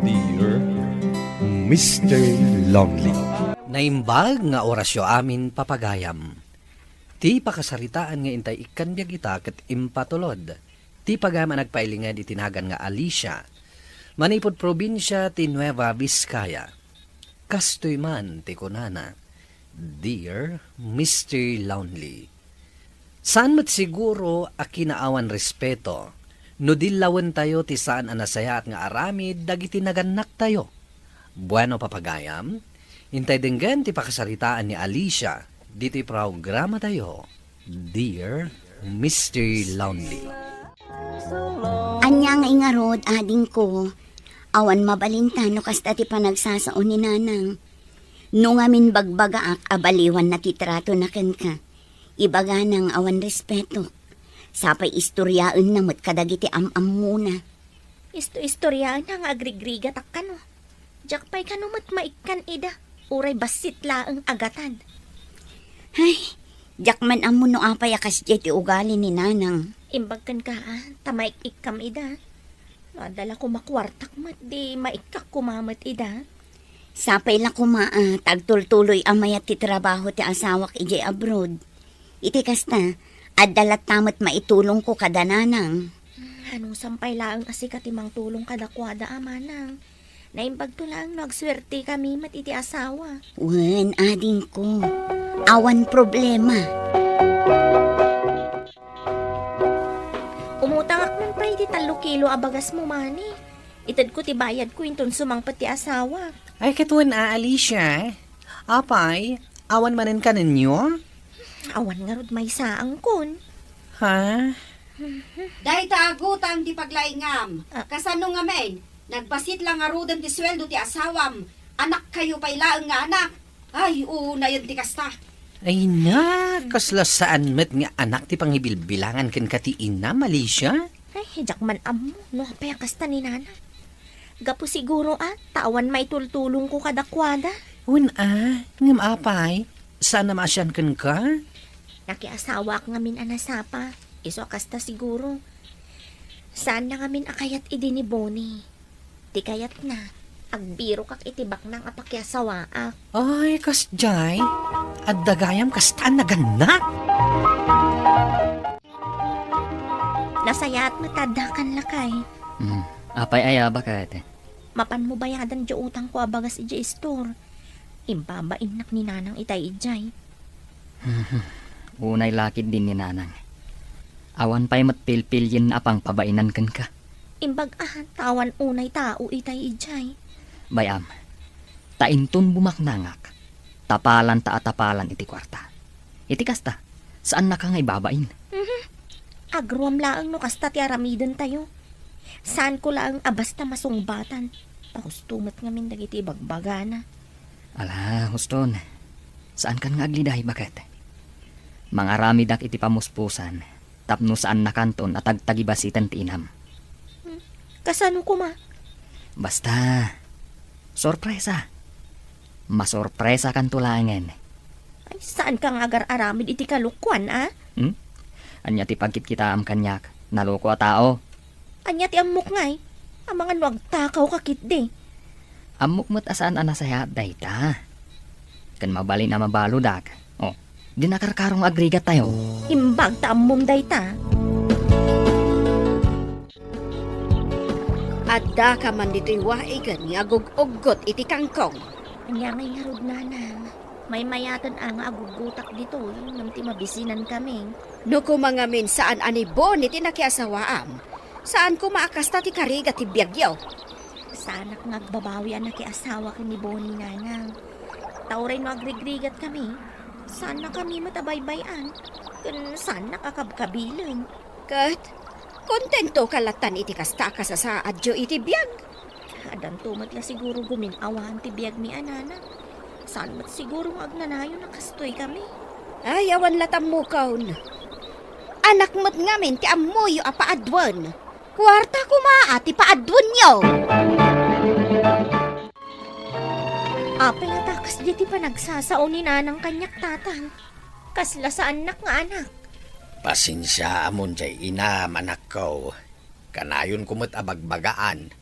Dear Mr. Lonely. Naimbag nga orasyo amin papagayam. Ti pakasaritaan nga intay ikanbyag ita ket impatulod. Ti pagama nagpailingad itinagan nga Alicia. Manipod probinsya ti Nueva Vizcaya. Kastoy man ti kunana. Dear Mr. Lonely. Saan mo't siguro a kinaawan respeto, no dilawan tayo ti saan anasaya at nga aramid dagiti naganak tayo. Bueno papagayam, hintay denggan ti pakasaritaan ni Alicia, dito programa tayo, Dear Mr. Lonely. Anyang ingarod, ading ko, awan mabalintano kasta ti panagsasaon ni nanang. Nung amin bagbagaak, abaliwan na titrato na ken ka. Ibaga ng awan respeto. Sapay istoryaan na mo't kadagiti am-am muna. Istoryaan ang agrigrigat ak kano. Jakpay kano mo't maikkan ida. Uray basit laang agatan. Ay, jakman amo no apay akas ti ugali ni nanang. Imbagkan ka tamaik ikam ida. Adala ko makwartak mat di maikak kumamat ida. Sapay la kumaa, tagtultuloy amayat ti trabaho ti asawak ijay abroad. Iti kasta, adalat tamat maitulong ko kada nanang. Anong sampay laang asika timang tulong kadakwada amanang. Naimbag to lang nagswerte kami mat iti asawa. Wen, ading ko. Awan problema. Umutang ak nun pa iti 3 kilo abagas mo mani. Itad ko ti bayad ko inton sumangpat ti asawa. Ay katuan Alicia, apay, awan manen ka ninyo? Awan nga rod may saang kun. Ha? Dahil taagutan ti paglaingam. Kasano nga men, nagbasit lang nga rudan ti sweldo ti asawam. Anak kayo pa'y laang nga anak. Ay, una yun ti kasta. Ay na, kasla saan met nga anak ti pangibilbilangan ken kati ina, Alicia? Ay, jakman amo, no apay kasta ni nana. Gapo siguro tawan may tultulong ko kadakwada. Un ngam apay, saan na maasyan ken ka? Nakiasawa ak ngamin anasapa. Iso kasta siguro. Saan na ngamin akayat idi ni Bonnie? Di kayat na. Agbiro kak itibak ng apakyasawa ak. Ay, kasjay, at dagayam kastaan na ganda. Nasaya at matadakan lakay. Apay aya bakit? Mapan mo bayadan di utang ko abagas ija store. Imbabain nak ni nanang itay ijay. Unay lakid din ni nanang. Awan pa'y matpilpilyin apang pabainan kan ka. Imbag tawan unay tao itay ijay. Bayam, taintun bumaknangak. Tapalan taatapalan iti kwarta. Iti kasta, saan na ka ngay babain? Agruam laang no kasta ti aramidan tayo. Saan ko laang abasta masungbatan. Pakustumat ngamin dagiti bagbagana. Ala, huston. Saan kan nga agliday bakit? Mga ramidak iti pamuspusan. Tapno saan na kanton at agtagibasitan ti inam. Kasano ko ma? Basta, sorpresa. Masorpresa kan tulangen. Ay, saan kang agar-aramid iti kalukwan Anya ti pagkit kita am kanyak. Naloko a tao. Anya ti amok ngay. Ang mga nuwag takaw kakit di. Amok mo't asaan anasaya dayta. Kan mabali na mabaludak. O, di nakarkarong agrigat tayo. Imbag ta amom dayta. Adda ka man dito'y waigan nga agug-ugot iti kangkong. Anya ngay nga rod nanang. May mayatan ang agugutak dito. Nang ti mabisinan kami. No kumangamin saan ani Bonnie ti nakiasawaam. Saan ko maakasta ti kariga ti biyagyaw? Sanak ngagbabawi ang nakiasawa ka ni Bonnie nanang. Tauray no agrigrigat kami. Saan na kami matabaybayan? Kun saan nakakabkabilan? Kat, kontento kalatan iti kasta ka sa adyo iti biyag. Adan tumat la siguro guminawahan ti biyag mi anana. Saan mat siguro agnanayo nakastoy kami? Ay, awan latam mo kaun. Anak mo't ngamin ti amoyo apaadwan. Kwarta ko maati paadwan nyo. Apay nga takas di ti panagsasao ni nanang kanyak tatang. Kasla sa anak nga anak. Pasensya amon jay ina manak ko. Kanayon kumot abagbagaan.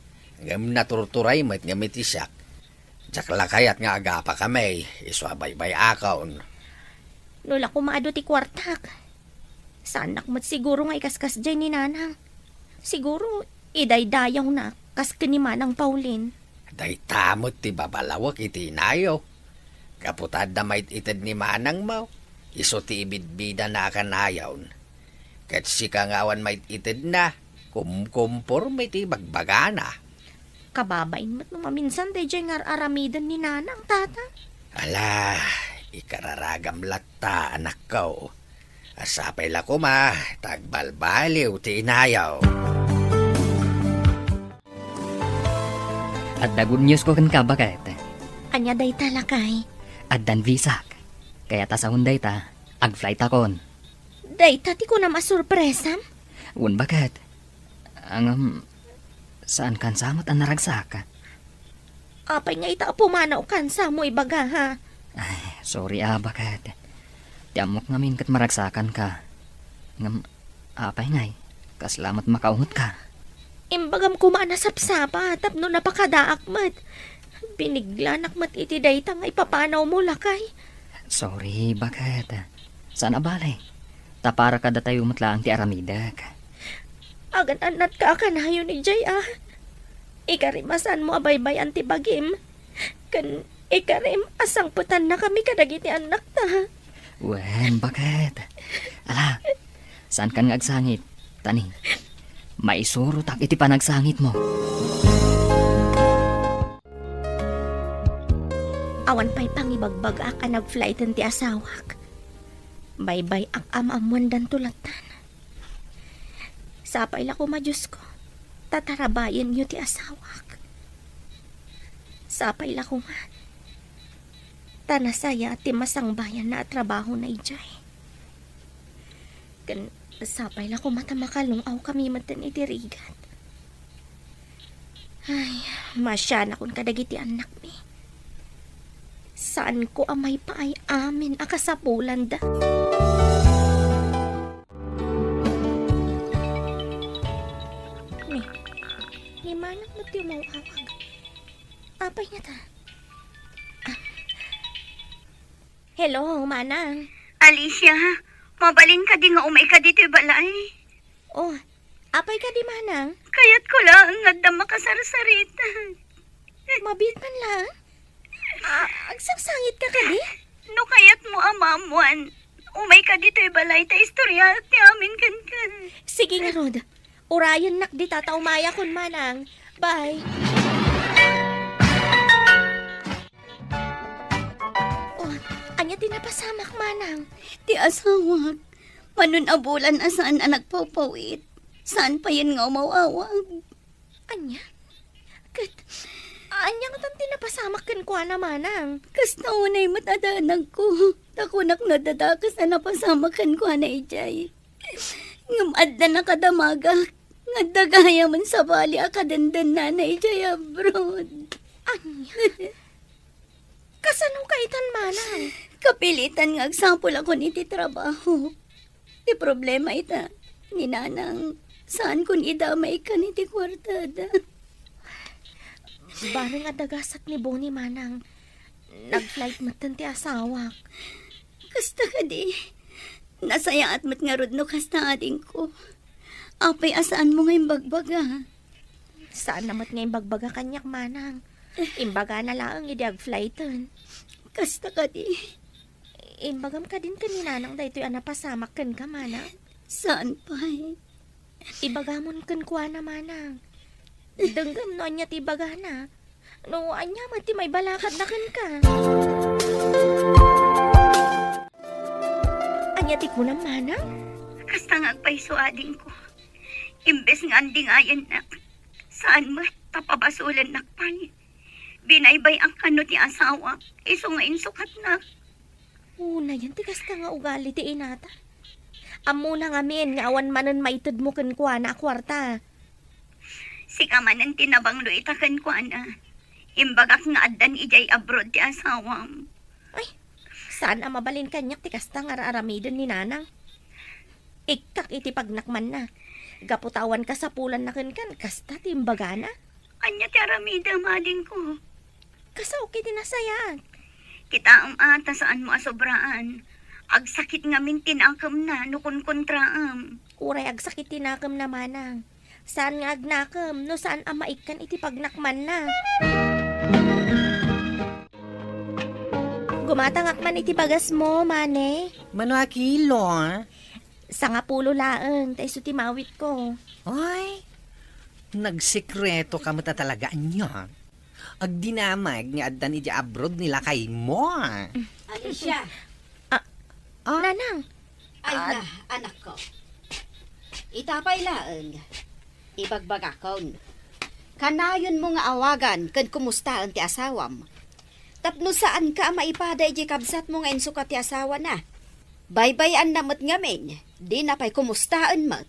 Ngam naturturay met nga mitisak. Jakla kayat nga aga pa kami, iswabay-bay akaon. Nula ko maado ti kwartak. Sanak mat siguro nga ikaskas dyan ni nanang. Siguro, idaydayaw na, kas ni Manang Pauline. Day tamot ti babalawak iti inayo. Kaputad na may itid ni Manang mo. Iso ti ibidbida na kanayawn. Kat si kangawan may itid na. Kumkumpor may ti bagbagana. Kababain mo't nung maminsan day dyan nga aramidan ni nanang, tata. Ala, ikararagam latta anak ko. Asapay la ko ma, tagbalbaliw ti inayaw. At the good news ko kan ka bakit? Anya day talakay. At dan visak. Kaya ta sa hunday ta, ag-flight akon. Day tati ko na masurpresam. Un bakit? Saan kan samot ang naragsak? Apay nga ita pumanaw kan sa mo ibaga ha. Ay, sorry bakit? Tiamok ngamin kat maragsakan ka. Apay ngay, kaslamat makaungot ka. Imbagam kumana sapsapa, tapno napakadaak mat. Biniglanak mat iti dayta nga ipapanaw mo lakay. Sorry, bakit? Saan abalay? Tapara ka datayo matlaang ti aramidak. Agan anat ka akanayo ni Jay Ikarimasan mo abaybay anti bagim. Kan ikarim asang putan na kami kadagiti anak ta. Wen, bakit? Ala, saan kan nga agsangit? Tani, maisuro tak iti panagsangit mo. Awan pa'y pangibagbag ka nag-flighten ti asawak. Baybay ang amamuan dan tulatan. Sapay la ko Diyos ko, tatarabayan niyo ti asawak. Sapay la ko nga, tanasaya ti masangbayan na trabaho na ijay. Kan sapay la ko matamakalong aw kami matan itirigat. Ay, masya na kung kadagiti anak mi. Saan ko amay pa ay amin akasapulan da. Ni manang mati umawawag. Apay nga ta. Hello, manang. Alicia, mabalin ka di nga umay ka dito balay. Oh, apay ka di manang? Kaya't ko lang nga makasarasarita. Mabit man lang. Agsangsangit ka kadi? No kaya't mo amamuan. Umay ka dito balay ta istorya ti amin kan ka. Sige nga, Rod. Urayan nak di tata umaya kun manang. Bye. Oh, anya di napasamak manang. Ti asawag. Manun abulan asaan anak pawpawit. Saan pa yan nga umawawag? Anya? Anya nga tanti napasamak kan kwa na manang. Kas naunay matadanag ko. Takunak nadadakas na napasamakan ko na ijay. Ngamad na nakadamagak. Nagdagaya man sa bali akadandan na ijay abroad. Anya? Kasano ka itan manang? Kapilitan nga agsampol ako niti trabaho. Ti problema ita. Ni nanang, saan kun idamay ka niti kwartada? Barang adagasat ni Bonnie manang. Nag-flight matan ti asawak. Kasta ka di. Nasaya at mat nga rod no kasta ading ko. Apay asaan mo ngayong bagbaga? Saan namat ngayon bagbaga kanyak manang? Imbaga na lang idiag-flighten. Kasta ka di. Imbagam ka din kanina nang daytoy anapasamak kan ka manang. Saan pa Ibagamon kan kuha na manang. Denggam no anya ti baga na. No anya mati may balakad na kan ka. Anya ti kunam manang? Kasta nga agpaiso ading ko. Imbes nga anding ayan na. Saan mo tapabasulan nakpan. Binaybay ang kano ti asawa. Iso nga insukat na. Una yan tigas ka nga ugali ti inata. Amo na nga min nga awan manon maitid mo kan kuha na kwarta. Si kaman ang tinabang lo itakan ko na. Imbagak nga adan ijay abroad ti asawam. Ay, saan ang mabalin kanyak tikas ta nga aramidon ni nanang? Ikak iti pagnakman na. Gaputawan ka sa pulan na kan kasta timbaga na. Anya ti aramida mading ko. Kasaw kiti nasayat. Kita ata saan mo asobraan. Ag sakit nga min tinakam na nukon kontraam. Uray ag sakit tinakam na manang. Saan nga agnakam no saan amaikan iti pagnakman na. Gumatangak man iti bagas mo, mane. Mano akilo, ha? Sa nga pulo laeng, tayo ti mawit ko. Ay, nagsikreto ka mo ta talaga niya. Ag dinamag nga addan iti abroad nila kay mo. Alicia, Nanang, ay na, anak ko. Itapay laeng. Ibagbagakon. Kanayon mo nga awagan kan kumusta ang ti asawam. Tapno saan ka maipaday di kabsat mo nga insuka ti asawa na. Baybayan namot ngamin. Di na pa'y kumustaan mat.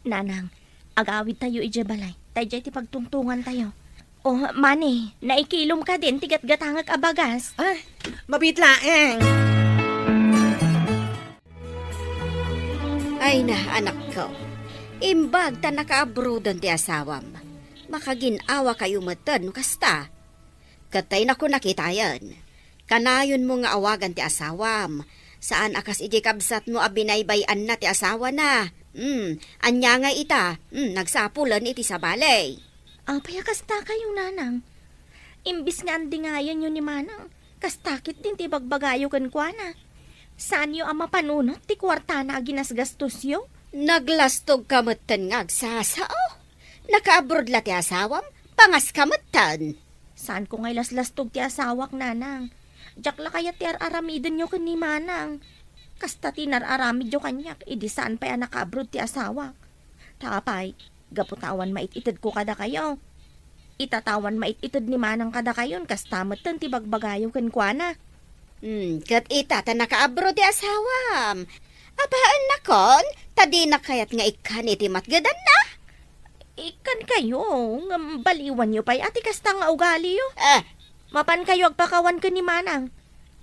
Nanang, agawid tayo ije balay. Tayo ti pagtungtungan tayo. Oh, mani, naikilom ka din, tigat-gatangag abagas. Ah, mabitlaeng. Ay na, anak ko. Imbag ta naka-abroad ti asawam. Makaginawa kayo matan no kasta. Katay na ko nakitayan. Kanayon mo nga awagan ti asawam. Saan akas iti kabsat mo abinaybayan na ti asawa na. Anya nga ita. Nagsapulan iti sa balay. Payakasta kayo, nanang. Imbis nga andingayan yun ni manang. Kastakit din ti bagbagayo kan kwa na. Saan yung ama panunot ti kwarta na ginasgastos yo? Naglastog kamatan nga agsasao. Naka-abroad la ti asawam. Pangas kamatan. Saan ko ngay laslastog ti asawak, nanang? Diyak la kaya ti aramiden nyo kan ni manang. Kasta ti nararamid yo kanyak, idi saan pa naka-abroad ti asawak. Tapay, gaputawan mait-itid ko kada kayo. Itatawan mait-itid ni manang kada kayon, kasta matan ti bagbagayo kan kwa na. Kat ita ta naka-abroad ti asawam. Abaan na kon, tadi na kayat nga ikan iti matgadan na. Ikan kayo, baliwan nyo pa'y ati kasta nga ugali yo. Mapan kayo agpakawan ka ni manang.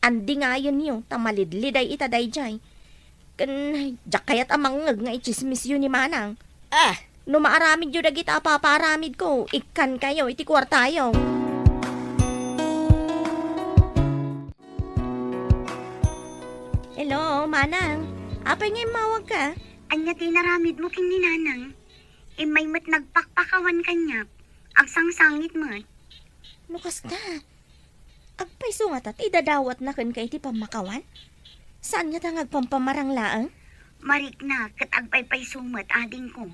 Andi nga yun yo, tamalidliday itaday jay. Diyak kayat amangag nga ichismis yun ni manang. No maaramid yun dagit paparamid ko, ikan kayo, iti kwartayo. Hello, manang. Apay nga mawag ka? Anya ti naramid mo king ninanang. Imay mat nagpakpakawan kanya. Agsangsangit mo. Nukas ka. Agpay sungat at idadawat na kan kay ti pamakawan? Saan nga tangag pampamarang laang? Marik na, kat agpaypay sumat ading ko.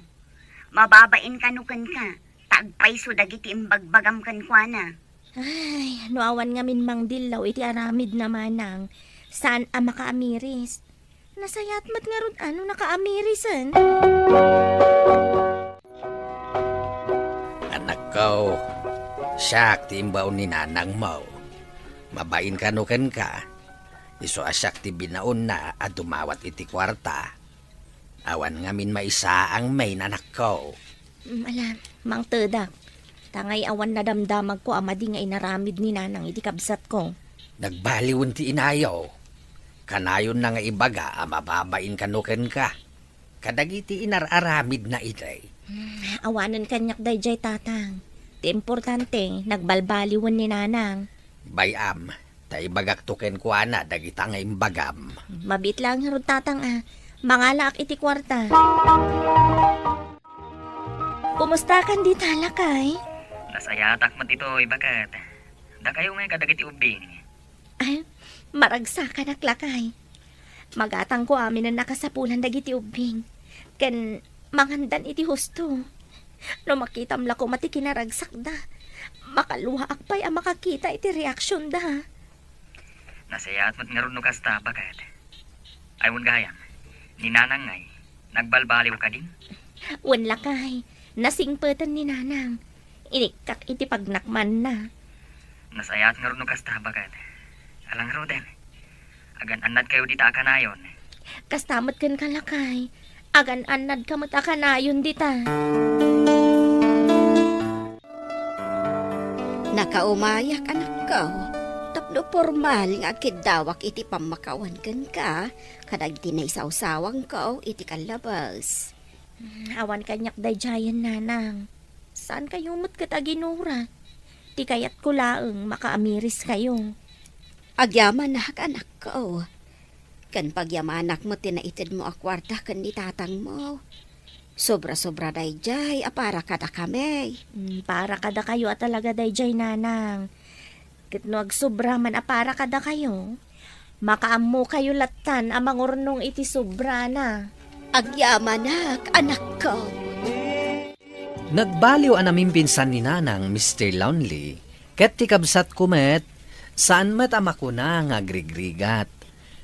Mababain kanukan ka. Tagpay so dagiti imbagbagam kan kwa na. Ay, nuawan nga min mang dilaw iti aramid na manang. Saan ang makaamiris? Nasayat mat nga ron ano nakaamirisan? Anak ko, siyak ti imbaw ni nanang mo. Mabain kanukan ka. Iso asyak ti binaon na at dumawat iti kwarta. Awan nga min maisa ang main anak ko. Alam, mang tedak. Tangay awan na damdamag ko amadi nga inaramid ni nanang iti kabsat ko. Nagbaliwan ti inayaw. Kanayon na nga ibaga mababain kanukan ka. Kadagiti inararamid na itay. Awanan kanyak dayjay tatang. Ti importante, nagbalbaliwan ni nanang. Bayam, tay bagak tuken ko ana dagita nga imbagam. Mabit lang ron tatang mangalak iti kwarta. Kumusta kan di talakay? Nasayatak man ito, ibakat. Da kayo nga kadagiti ubing. Ay, maragsa ka naklakay. Magatang ko amin na nakasapulan dagiti ubing. Ken mangandan iti husto. No makitam la ko mati kinaragsak da. Makaluha akpay ang makakita iti reaksyon da. Nasayat mat nga ron no kasta, bakat. Aywon gayam, ninanang ngay, nagbalbaliw ka din? Wan lakay, nasingpetan ni nanang. Inikak iti pagnakman na. Nasayat nga ron no kasta, bakat. Alang roden, agan anad kayo dita akanayon. Kastamot kan kalakay. Agan anad kamot akanayon dita. Nakaumayak anak ko. Tapno formal nga kidawak iti pamakawan kan ka. Kadag tinay-sawsawang ko iti kalabas. Awan kanyak dayjayan nanang. Saan kayo matkat aginura? Ti kayat ko laeng makaamiris kayo. Agyaman na anak ko. Kan pagyamanak mo tinaitid mo akwarta kan di tatang mo. Sobra-sobra dayjay, apara kada kami. Para kada kayo at talaga dayjay nanang. Ket no agsobra man apara kada kayo. Makaammo kayo latan amang urnong iti sobra na. Agyamanak, anak ko. Nagbaliw ang aming pinsan ni Nanang, Mr. Lonely. Ket ti kabsat kumet, saan met ama ko na nga grigrigat.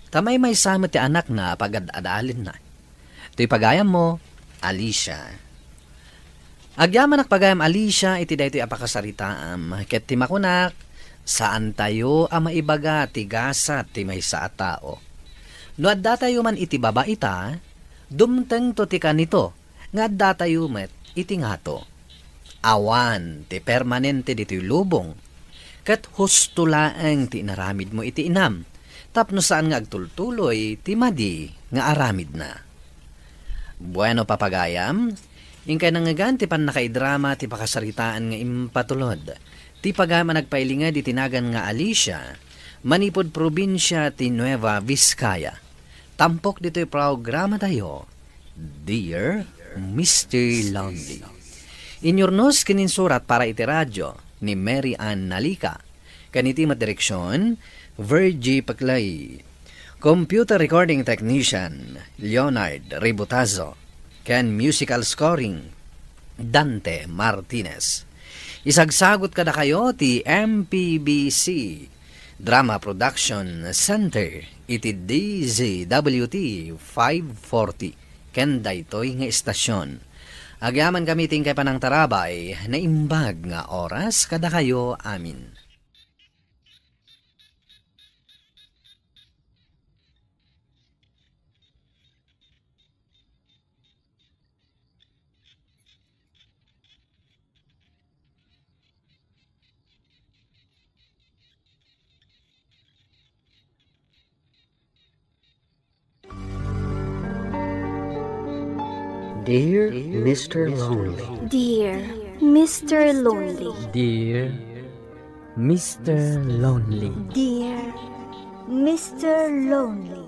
Tamay may sama ti anak na pagad-adalin na. To'y pagayam mo, Alicia. Agyaman ak pagayam Alicia, iti daytoy apakasaritaam. Ket ti makunak, saan tayo ang maibaga ti gasat ti may sa tao. No adda tayo man iti babaita, dumteng to ti kanito, nga adda tayo met iti ngato. Awan ti permanente dito'y lubong, ket husto laeng ti inaramid mo iti inam, tapno saan nga agtultuloy ti madi nga aramid na. Bueno papagayam, ingkay nangagan ti pan nakaidrama ti pakasaritaan nga impatulod, ti pagama nagpailinga di tinagan nga Alicia, manipod probinsya ti Nueva Vizcaya. Tampok dito'y programa tayo, Dear Mr. Lonely. Inyornos kininsurat para iti radyo ni Mary Ann Nalika. Kaniti madireksyon, Virgie Paclay. Computer Recording Technician, Leonard Ributazo. Ken musical scoring, Dante Martinez. Isagsagot kada kayo ti MPBC Drama Production Center iti DZWT 540 ken daytoy nga istasyon. Agyaman kami tingkay panang tarabay na imbag nga oras kada kayo amin. Dear Mr. Lonely. Dear Mr. Lonely. Dear Mr. Lonely. Dear Mr. Lonely.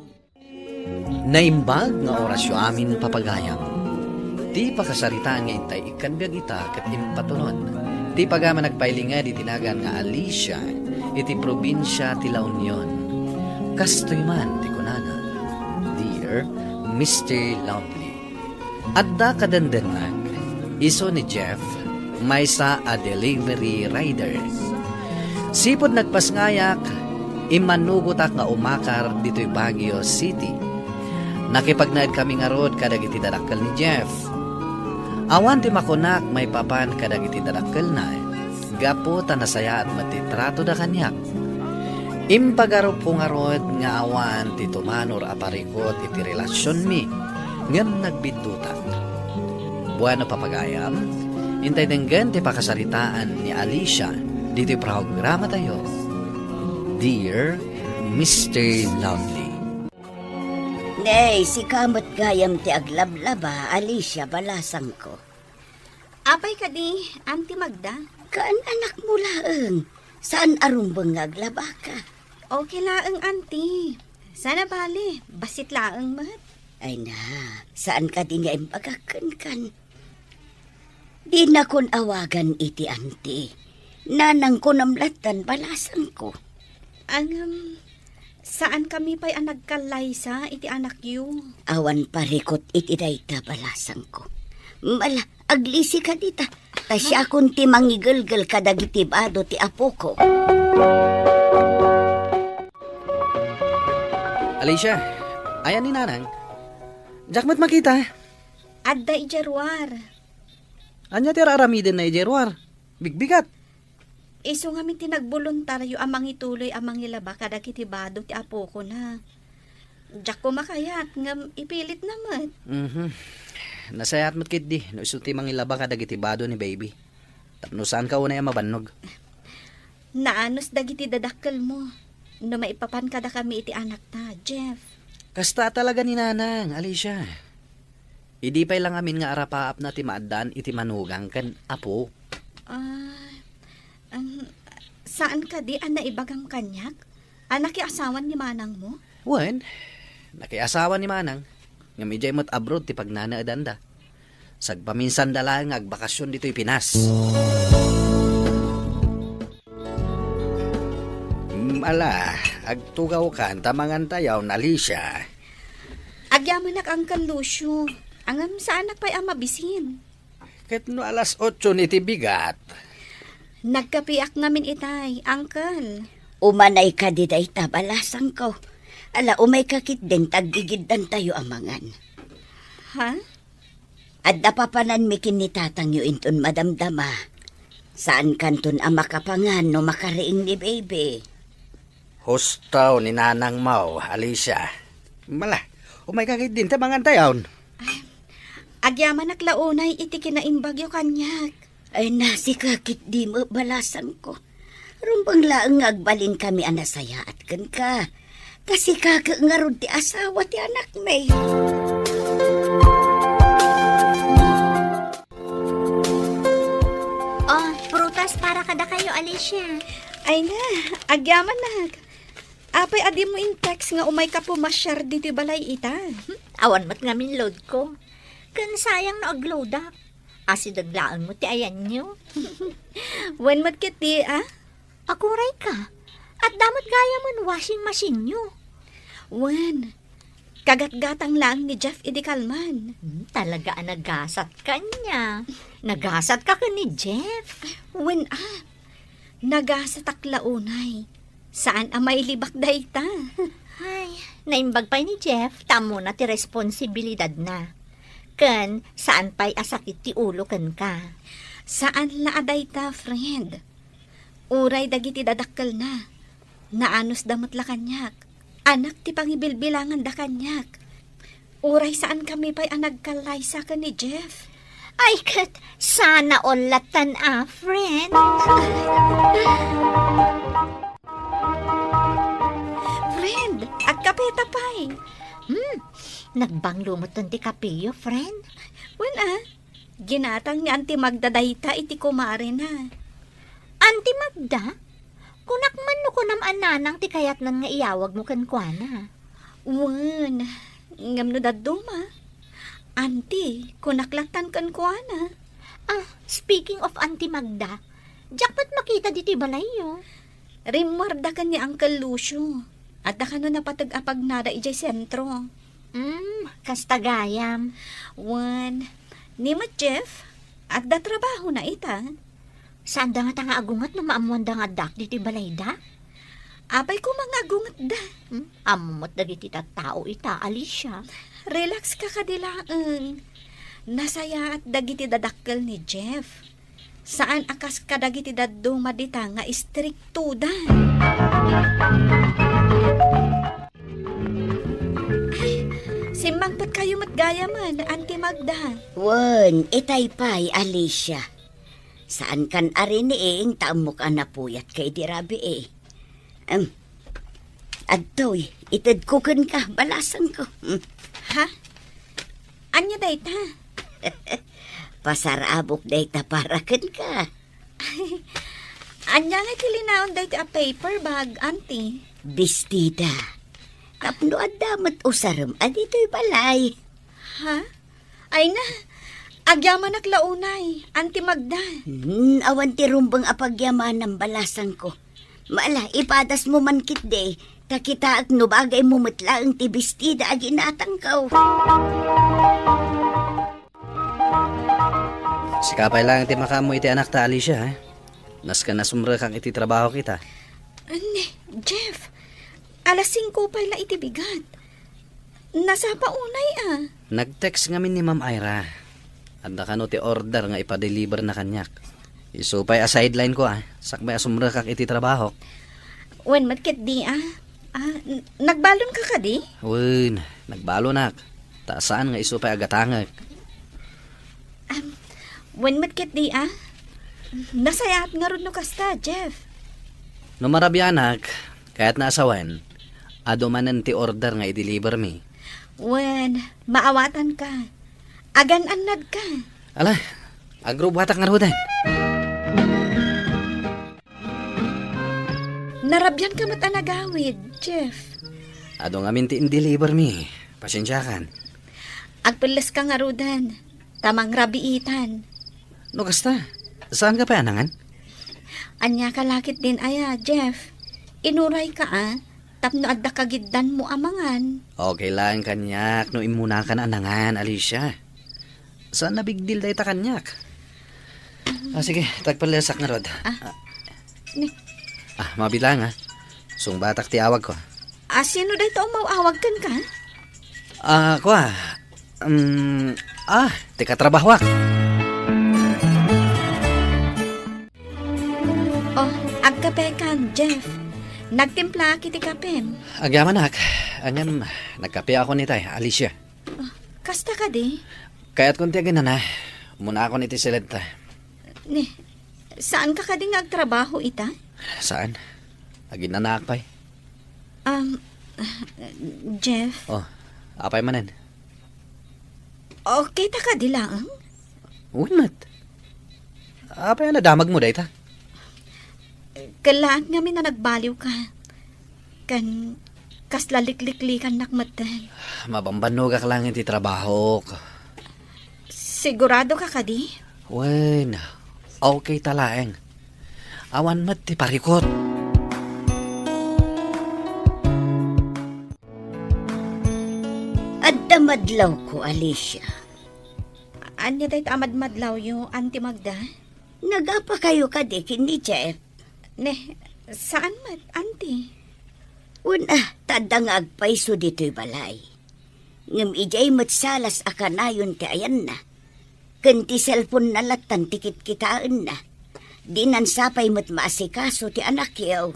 Naimbag nga orasyo amin papagayam. Ti pakasaritaan nga intay ikanbiag ita kat impatulod. Ti pagama nagpailinga di tinagan nga Alicia iti probinsya ti La Union. Kastoy man ti kunana. Dear Mr. Lonely. Adda kadandanag, iso ni Jeff, may sa a delivery rider. Sipod nagpasngayak, imanugutak nga umakar dito'y Baguio City. Nakipagnaid kami nga rod kadag iti dadakkel ni Jeff. Awan ti makunak may papan kadag iti dadakkel na, gapo ta nasaya at matitrato da kanyak. Impagarup ko nga rod nga awan ti tumanor aparikot iti relasyon mi, ngam nagbidutak. Bueno papagayam, intay denggan ti pakasaritaan ni Alicia dito programa tayo. Dear Mr. Lonely. Nay, si kamot gayam ti aglablaba, Alicia, balasang ko. Apay ka di, Auntie Magda? Kaan anak mo laeng? Saan arumbang aglaba ka? Okay laeng, Auntie. Sana bali, basit laeng mat. Ay na, saan ka din nga impagakan kan? Di na kon awagan iti anti. Nanang ko namlatan balasang ko. Saan kami pa'y nagkalay sa iti anak yu? Awan parikot iti dayta balasang ko. Mala, aglisi ka dita. Ta siya kun ti mangigelgel kadagiti bado ti apo ko. Alicia, ayan ni Nanang. Jakmat makita. Adda ijarwar. Anya ti aramiden na ijerwar. Bigbigat. Iso nga min tinagboluntaryo amang ituloy amang ilaba kadagiti bado ti apo ko na. Jak ko makayat nga ipilit naman. Nasayat mo't kit di. No iso ti mangilaba kadagiti bado ni baby. Tapno saan ka una yung mabannog. Naanos dagiti dadakkel mo. No maipapan kada kami iti anak na, Jeff. Kasta talaga ni Nanang, Alicia. Idi pa'y lang amin nga arapaap na ti maaddan iti manugang kan apo. Saan ka di ang naibagang kanyak? Anak asawan ni manang mo? Wen, nakiasawa ni Manang. Nga medyo mo't abroad ti pagnanaadanda. Sagpaminsan dala nga agbakasyon dito'y Pinas. Ala, agtugaw ka, tamangan tayaw na Alicia. Agyaman nak Uncle Lucio. Angam sa anak pa'y ang mabisin. Ket no alas 8 ni ti bigat. Nagkapiak namin itay, Uncle. Umanay ka di day tabalasang ko. Ala, umay kakit din tagigiddan tayo amangan. Ha? At napapanan mi kinitatang yu inton madamdama. Saan kanton ang makapangan no makariing ni baby? Hustaw ni Nanang Mau, Alicia. Mala, umay kakit din tamangan tayaw. Agyaman nak launay iti kinaimbag yu kanyak. Ay nasikakit di mo balasan ko. Rumbang laang agbalin kami anasaya at kan ka. Kasi kakaangarod ti asawa ti anak may. Oh, prutas para kada kayo, Alicia. Ay na, agyaman nak. Apay adi mo in text nga umay ka pumasyar dito balay ita. Awan mat ngamin load ko. Kan sayang na agload up. Asidaglaan mo ti ayan nyo. When mat kiti Akuray ka. At damat gaya mo washing machine nyo. Wen, kagat-gatang lang ni Jeff Idikalman. Talaga nagasat ka niya. Nagasat ka ni Jeff. Wen nagasatak launay. Saan may libak dayta? Ay, naimbag pa ni Jeff, tamo na ti responsibilidad na. Kan, saan pa'y asakit ti ulo kan ka? Saan laaday ta, friend? Uray dagiti dadakkel na. Naanos damot la kanyak. Anak ti pangibilbilangan da kanyak. Uray saan kami pa'y anagkalay sa ka ni Jeff? Ay, kat, sana olatan friend. Friend, agkapeta pa'y. Nagbanglumot ti kapiyo, friend. Wen ginatang ni Auntie Magda dayta iti kumare na. Auntie Magda? Kunak man no kunam ananang ti kayat nan nga iyawag mo kan kuana. Wen, ngam no daduma. Auntie, kunaklatan kan kuana. Speaking of Auntie Magda, jakpat makita diti balayo. Rimwarda ka ni Uncle Lucio. At da no napatag-apag nada ijay sentro. Kastagayam. Wen, ni Jeff, at da trabaho na ita. Saan da nga tanga agungat no maamuan da nga dak diti balay da? Apay ko mga agungat da. Amumot da diti tao ita, Alicia. Relax ka kadilaang. Nasaya at dagiti dadakkel ni Jeff. Saan akas kadagiti daddo madita nga istrikto da. Simbangpat kayo matgaya man, Auntie Magda. Wen, itay pa'y Alicia. Saan kan arin ing taamok na puyat kay dirabi Adtoy, itad ko kan ka, balasan ko. Ha? Anya dayta? Pasarabok dayta para kan ka. Anya nga tilinaon dayta a paper bag, Auntie. Bestida. Tapno adamat usaram, adito'y balay. Ha? Ay na, agyaman launay, Auntie Magda. Awan ti rumbang apagyaman ng balasan ko. Maala, ipadas mo man kitde, kakita at nubagay mo matla ang ti bestida ag inatangkaw. Sikapay lang ti makamu iti anak ta Alicia, ha? Nas ka nasumra kang iti trabaho kita. Jeff, alas 5 pa la iti bigat. Nasa paunay Nag-text ngamin ni Ma'am Ira. Anda ka no ti order nga ipa-deliver na kanyak. Isupay a sideline ko sakmay asumra kang iti trabaho. When matkit di nagbalon ka ka di? Wen, nagbalo nak. Taasaan nga isupay agatangag. When matkit di nasayat nga ron no kasta, Jeff. No marabyanak, kaya't naasawan, adumanan ti order nga i-deliver mi. When, maawatan ka. Agan-anad ka. Ala, agro batak nga rodan. Narabyan ka mat anagawid, Jeff. Ado nga minti in deliver mi. Pasensyakan. Agpilas ka nga rudan. Tamang rabiitan. No kasta, saan ka pa anangan? Anya ka lakit din aya, Jeff. Inuray ka tapno adda kagiddan mo amangan. Okay lang kanyak, no imuna ka na anangan, Alicia. Saan na big deal dahi ta kanyak? Sige, tagpalasak na rod. Ni, Mabilang Sung batak ti awag ko. sino dahi to mawawag kan ka? Tika trabahwak. Oh, agkape kan, Jeff. Nagtimpla kiti kapem. Agyaman anyam, nagkape ako ni tay, Alicia. Kasta ka di? Kaya't kung tiyagan na, muna ako ni Tisilenta. Ni, saan ka kading nagtrabaho ita? Saan? Aginanak pa'y. Jeff, Apay manan. okay ta ka di lang? Unmat. Apay na damag mo dahi ta. Kalaan nga na nagbaliw ka. Kas lalikliklikan nakmatan. Mabambano ka lang iti trabaho ko. Sigurado ka kadi? Wen, okay talaeng. Awan mat ti parikot. Adda madlaw ko, Alicia. Anya tayo tamad madlaw yung Auntie Magda? Nagapa kayo kadikin ni Jeff. Ne, saan mat, Auntie? Una, tanda nga agpaiso dito'y balay. Ngam ijay matsalas akanayon ti ayan na. Kanti cellphone na latan tikit kitaan na. Di nansapay mat maasikaso ti anak yaw.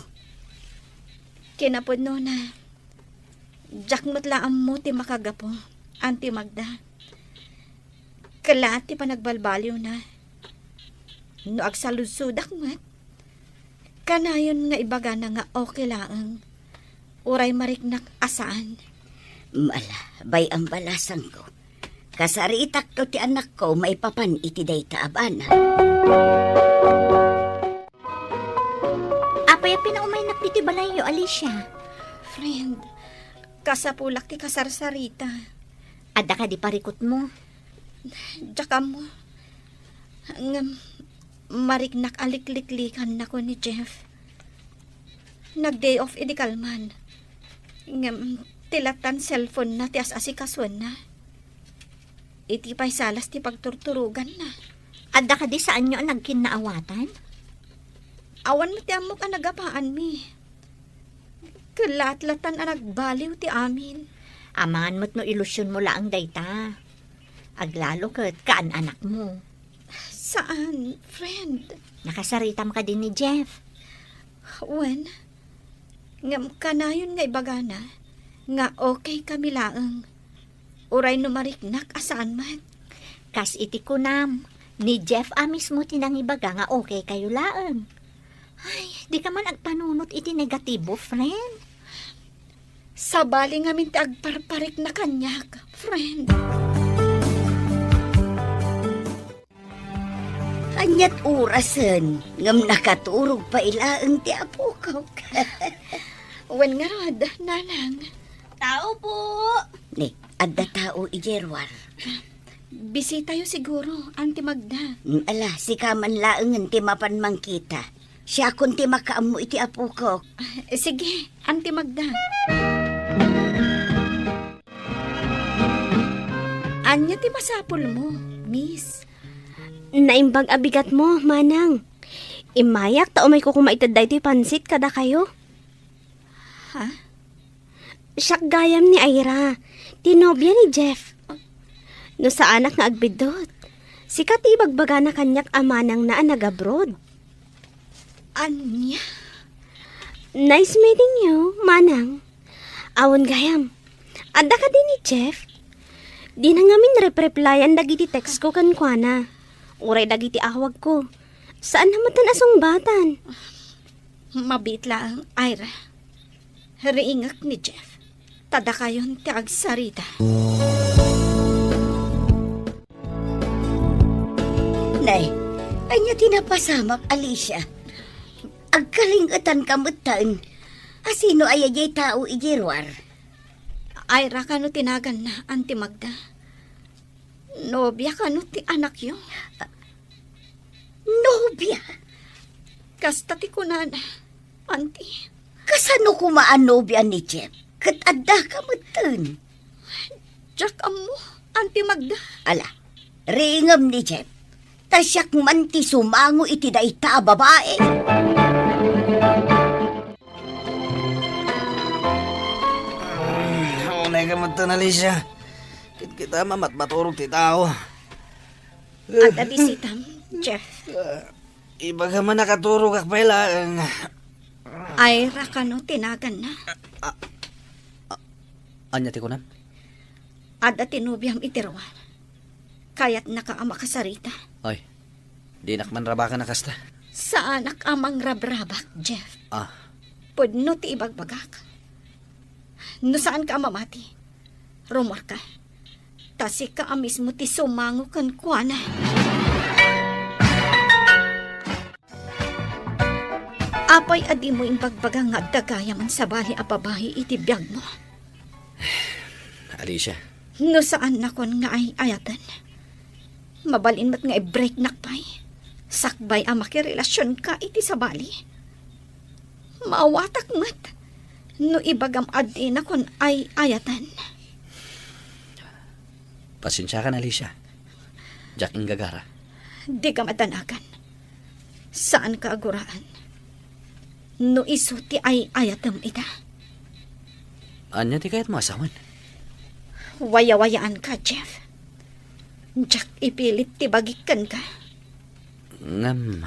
Kinapod no na. Jack matlaam mo ti makagapo, Auntie Magda. Kalat ti panagbalbaliw na. No agsalusudak mat. Kanayon nga ibaga na nga okay laang. Uray mariknak asaan. Mala, bay ang balasan ko. Kasaritak to ti anak ko may papan iti day taabana. Apay pinaumaynak dito balayo, Alicia. Friend, kasapulak ti kasarsarita. Ada ka di parikot mo. Tsaka mo. Mariknak alikliklikan na ko ni Jeff. Nag-day off idi kalman. Tilatan cellphone na ti as-asikason na. Iti pa'y salas ti pagturturugan na. Ada ka di saan nyo nagkinaawatan? Awan mo ti amo ka nagapaan mi. Kalat-latan ang nagbaliw ti amin. Amangan mo't no ilusyon mo laang dayta. Aglalo kat kaan anak mo. Saan, friend? Nakasarita mo ka din ni Jeff. Wen, ngam kanayon nga ibagana, nga okay kami laang. Uray numariknak asaan man. Kas iti kunam, ni Jeff mismo tinangibaga nga okay kayo laang. Ay, di ka man agpanunot iti negatibo, friend. Sabali nga minti agparparik na kanyak, friend. Anyat urasan, ngam nakaturog pa ilaang ti apukaw ka. Wen nga rod, nanang. Tao po! Ni, adda tao ijerwar. Bisita yo siguro, Auntie Magda. Ala, si kaman laang ti mapan mangkita. Siya kun ti makaam mo iti apukaw. Sige, Auntie Magda. Anya ti masapol mo, miss? Naimbag abigat mo, manang. Imayak ta umay ko kumaitaday ti pansit kada kayo. Ha? Siyak gayam ni Ira, tinobya ni Jeff. No sa anak nga agbidot, sikat ibagbaga na kanyak amanang na nag-abroad. Anya? Nice meeting you, manang. Awon gayam, adda ka din ni Jeff. Di na ngamin replyan dagiti text ko kan kuana. Uray dagiti awag ko. Saan naman tan asong batan? Mabit lang, Ira. Hariingak ni Jeff. Tada kayon ti agsarita. Nay, anya tinapasamak, Alicia. Agkalingatan kamutan. Asino ayayay tao igirwar? Ay ra ka no tinagan na, Auntie Magda. Nobya ka no ti anak yo. Nobya? Kasta ti kunan, Auntie. Kasano kumaan nobya ni Jeff? Kat adda kamutan. Jack amo, Auntie Magda. Ala, ringam ni Jeff. Tasyak man ti sumango iti daita babae. Unay ka man na, Alicia. Kita maturog ti tao. Ada bisitam, Jeff. Iba ka man nakaturog ak pala. Ay ra ka no tinagan na. Anya ti kunan? Ada tinubyam itirwan. Kaya't nakaama ka sarita. Ay, di nakman rabakan na kasta. Sa anak amang rabrabak, Jeff. Ah, Pudno ti ibagbagak. No saan ka mamati? Rumor ka. Tasik ka mismo ti sumango kan kuana. Apay adi mo imbagbaga nga dagaya man sa bali a babae iti biyag mo. Alicia, No saan na kon nga ay ayatan. Mabalin mat nga i-break nakpay. Sakbay ang makirelasyon ka iti sa bali. Maawatak mat. No ibagam adi na kon ay ayatan. pasensya ka na, Alicia. Jack ang gagara. Di ka matanagan. Saan ka aguraan? No iso ti ay ayatam ita. Anya ti kayat mo asawan? Waya-wayaan ka, Jeff. Jack ipilit ti bagikan ka. Ngam,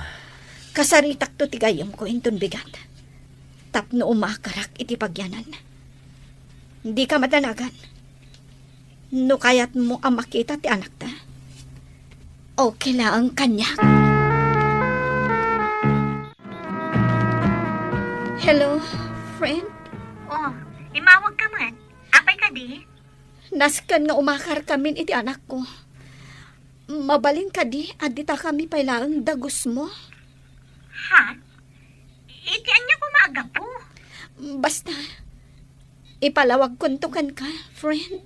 Kasaritak to ti gayam ko inton bigat. Tapno umakarak iti pagyanan. Di ka matanagan. No kayat mo ang makita ti anak ta. Okay lang ang kanyak. Hello, friend. Oh, imawag ka man. Apay ka di? Naskan nga umakar kami iti anak ko. Mabalin ka di, adita kami pailaang dagos mo. Ha? Itian niya ko maaga po. Basta, ipalawag kuntukan ka, friend.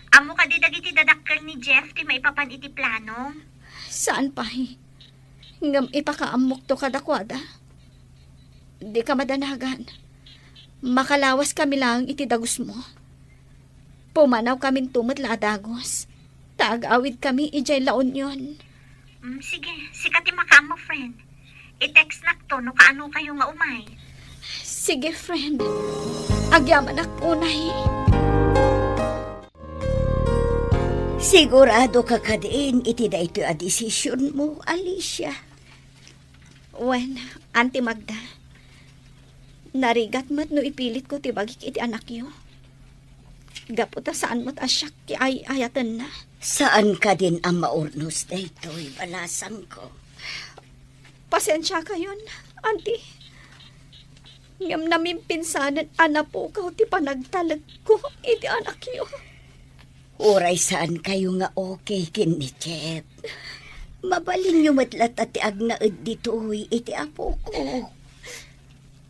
Amo ka di dagiti dadakkel ni Jeff ti maipapan iti plano. Saan pa ngam ipakaamok to kadakwada. Di ka madanagan. Makalawas kami lang iti dagos mo. Pumanaw kami tumot la dagos. Taag-awid kami ijay laon yon. Sige, sikat ti makamo, friend. I-text nak to no kaano kayo nga umay. Sige, friend. Agyaman ako unay. Sigurado ka kadin iti da ito a desisyon mo, Alicia. Wen, Auntie Magda. Narigat mo't no ipilit ko tibagik iti anak yo. Gaputa saan mo't asyak ki ay ayatan na. Saan ka din ang maurnos na ito'y balasan ko? Pasensya ka yun, Auntie. Ngam namin pinsanan, anak po ka ti panagtalag ko iti anak yo. Uray saan kayo nga okay kin ni Chet. Mabalin nyo matlat at agnaad dito'y iti apo ko.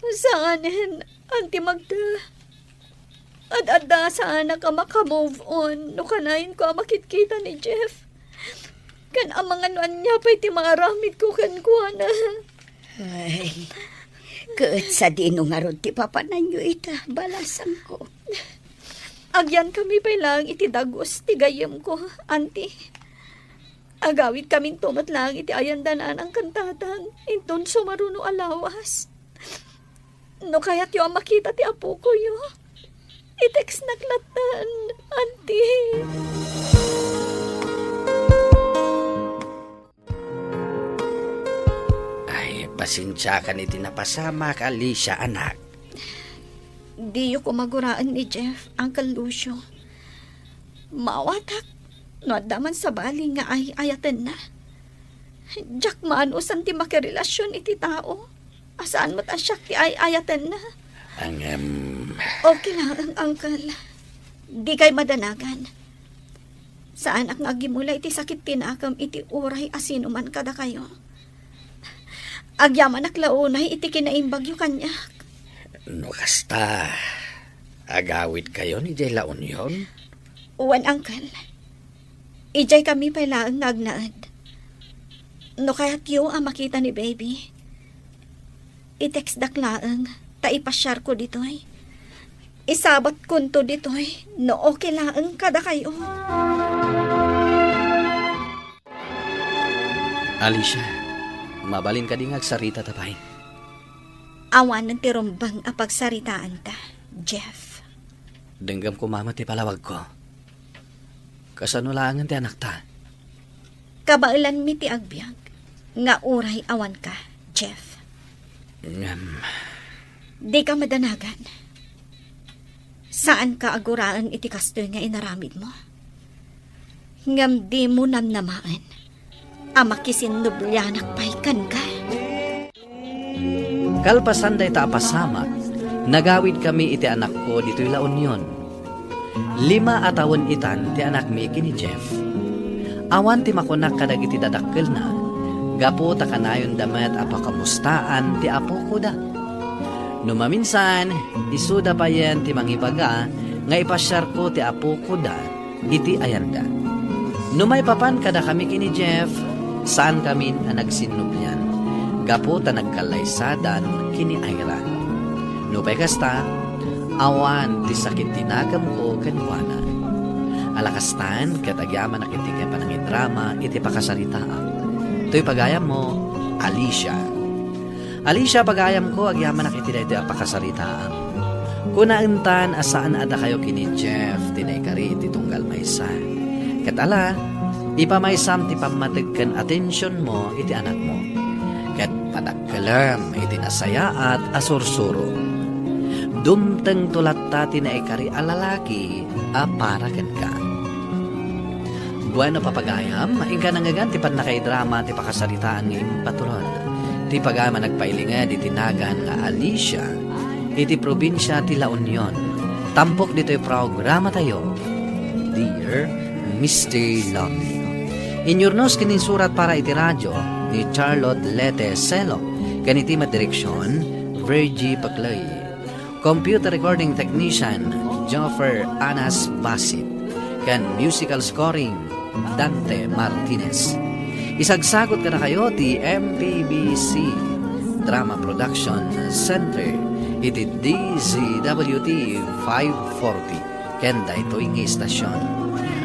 Saanin, Auntie Magda? Ad-ada sana ka makamove on no kanayin ko ang makitkita ni Jeff. Kan ang mga nuan niya pa'y ti maramid ko na. Ay, kaat sa dino nga ron ti papanan nyo ita, balasan ko. Agyan kami pa'y lang iti dagos ti gayam ko, Auntie. Agawid kaming tumat lang iti ayandanan ang kantatan. Inton sumaruno alawas. No kaya't yung makita ti apo ko yo. I-text naklatan, Auntie. ay, pasensya ka ni tinapasama ka, Alicia, anak. Di ko maguraan ni Jeff, Uncle Lucio. Mawatak, no adaman sa bali nga ay ayatan na. Jack maanusan ti makirelasyon iti tao. Asaan mo tasyak ti ay ayatan na. Ang, Okay lang, Uncle. Di kay madanagan. Saan ang agimula iti sakit tinakam iti uray asinuman kada kayo. Agyaman naklaunay iti kinaimbag yu kanya. No kasta, agawid kayo ni Jay Laon yun? Uwan, Uncle. Ijay kami pailaang ngagnaad. No kaya't yu ang makita ni baby. I-text daklaang, taipasyar ko dito'y. Isabat kunto dito'y, no okay laang kada kayo. Alicia, mabalin ka ding agsarita tapay. Awan ng tirumbang apagsaritaan ta, Jeff. Denggam ko mama ti palawag ko. Kasano laangan ti anak ta? Kabailan mi ti agbyag, nga uray awan ka, Jeff. Di ka madanagan. Saan ka aguraan iti kastoy nga inaramid mo? Ngam di mo namnamaan. Amakisin nublyanak paikan ka. Kalpasan day ta apasamak, nagawid kami iti anak ko dito'y La Union. 5 atawon itan ti anak mi kini Jeff. Awan ti makunak kadag iti dadakkel na, gapo ta kanayon damet apakamustaan ti apo ko da. Numaminsan, isuda pa yan ti mangibaga, nga ipasyar ko ti apo ko da, iti ayanda. Numay papan kada kami kini Jeff, saan kami nagsinubyan. Gapo ta nagkalaysadan kini Ira. Nupay kasta, awan ti sakit tinagam ko kanwana. Alakastan, katagyaman nakiti kay panangidrama, iti pakasaritaan. To'y pagayam mo, Alicia. Alicia, pagayam ko, agyaman nakiti na ito pakasaritaan. Kunaintan, asaan ada kayo kini Jeff, tinaykari iti tunggal maysa. Katala, ipamaysam ti pamatagkan atensyon mo, iti anak mo. Kat padagkalam, iti nasaya at asursuro. Dumteng tulat tati na ikari alalaki, aparakan ka. Bueno papagayam, ingka nangagan ti panakaidrama ti pakasaritaan ng impatulod. Ti pagama nagpailinga di tinagan nga Alicia, iti probinsya ti La Union. Tampok dito'y programa tayo. Dear Mr. Lonely. Inyurnos kinin surat para iti radyo ni Charlotte Lete Selo, ganiti madireksyon, Virgie Paclay. Computer recording technician, Joffer Anas Basit. Kan musical scoring, Dante Martinez. Isagsagot ka na kayo ti MPBC Drama Production Center, iti DZWT 540. Kenda ito ingi istasyon.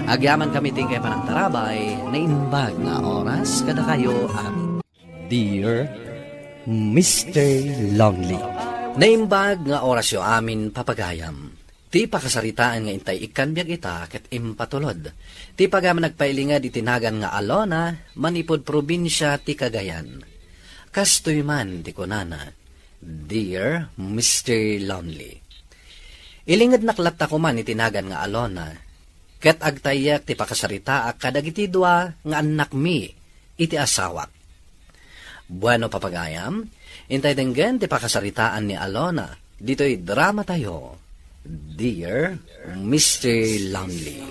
Agyaman kami tingkay panang tarabay na imbag nga oras kada kayo amin. Dear Mr. Lonely. Naimbag nga orasyo amin papagayam. Ti pakasaritaan nga intay ikanbyag ita ket impatulod. Ti pagam nagpailinga di tinagan nga Alona, manipod probinsya ti Cagayan. Kastoy man ti kunana, Dear Mr. Lonely. Ilingad naklat ko man itinagan nga Alona, ket agtayak ti pakasarita ak kadagiti dua nga anak mi iti asawak. Bueno papagayam, intay denggen ti pakasaritaan ni Alona, dito'y drama tayo. Dear Mr. Lonely.